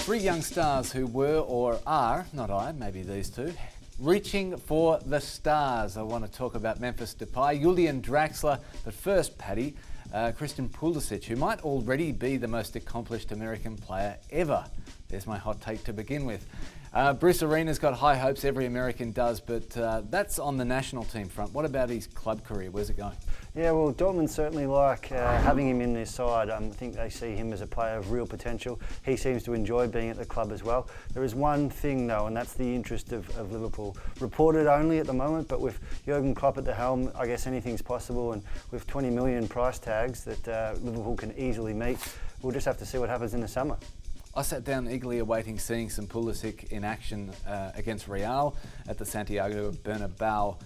Three young stars who were or are, not I, maybe these two, reaching for the stars. I want to talk about Memphis Depay, Julian Draxler, but first, Paddy, Christian Pulisic, who might already be the most accomplished American player ever. There's my hot take to begin with. Bruce Arena's got high hopes, every American does, but that's on the national team front. What about his club career? Where's it going? Yeah, well, Dortmund certainly like having him in their side. I think they see him as a player of real potential. He seems to enjoy being at the club as well. There is one thing though, and that's the interest of Liverpool. Reported only at the moment, but with Jurgen Klopp at the helm, I guess anything's possible, and with 20 million price tags that Liverpool can easily meet, we'll just have to see what happens in the summer. I sat down eagerly awaiting seeing some Pulisic in action against Real at the Santiago Bernabeu.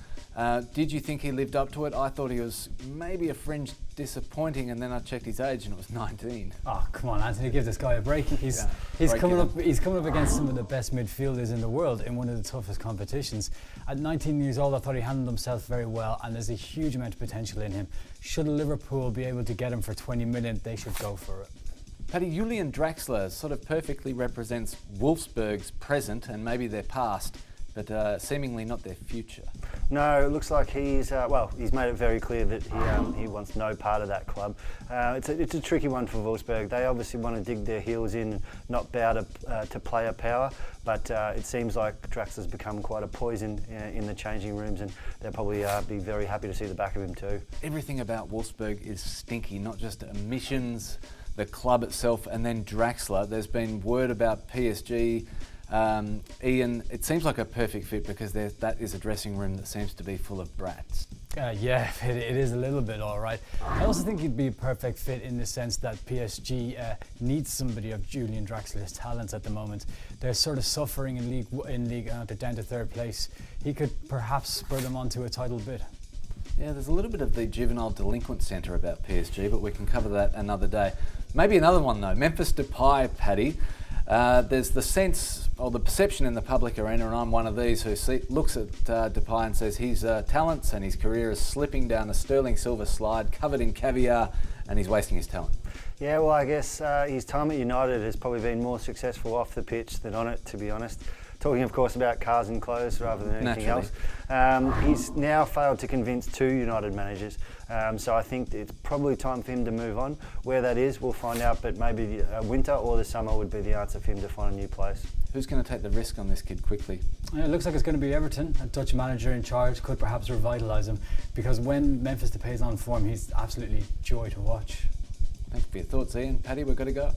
Did you think he lived up to it? I thought he was maybe a fringe disappointing, and then I checked his age and it was 19. Oh, come on, Anthony, give this guy a break. He's coming up against some of the best midfielders in the world in one of the toughest competitions. At 19 years old, I thought he handled himself very well, and there's a huge amount of potential in him. Should Liverpool be able to get him for 20 million, they should go for it. Paddy, Julian Draxler sort of perfectly represents Wolfsburg's present and maybe their past, but seemingly not their future. No, it looks like he's made it very clear that he wants no part of that club. It's a tricky one for Wolfsburg. They obviously want to dig their heels in and not bow to player power, but it seems like Draxler's become quite a poison in the changing rooms, and they'll probably be very happy to see the back of him too. Everything about Wolfsburg is stinky, not just emissions, the club itself, and then Draxler. There's been word about PSG. Ian, it seems like a perfect fit because that is a dressing room that seems to be full of brats. Yeah, it is a little bit all right. I also think he'd be a perfect fit in the sense that PSG needs somebody of Julian Draxler's talents at the moment. They're sort of suffering in League. They're down to third place. He could perhaps spur them on to a title bid. Yeah, there's a little bit of the juvenile delinquent centre about PSG, but we can cover that another day. Maybe another one though, Memphis Depay, Paddy. There's the sense, or the perception in the public arena, and I'm one of these who looks at Depay and says his talents and his career is slipping down a sterling silver slide covered in caviar, and he's wasting his talent. Yeah, well, I guess his time at United has probably been more successful off the pitch than on it, to be honest. Talking, of course, about cars and clothes rather than anything else. He's now failed to convince two United managers, so I think it's probably time for him to move on. Where that is, we'll find out, but maybe winter or the summer would be the answer for him to find a new place. Who's going to take the risk on this kid quickly? It looks like it's going to be Everton. A Dutch manager in charge could perhaps revitalise him, because when Memphis Depay is on form, he's absolutely joy to watch. Thanks for your thoughts, Ian. Paddy, we've got to go.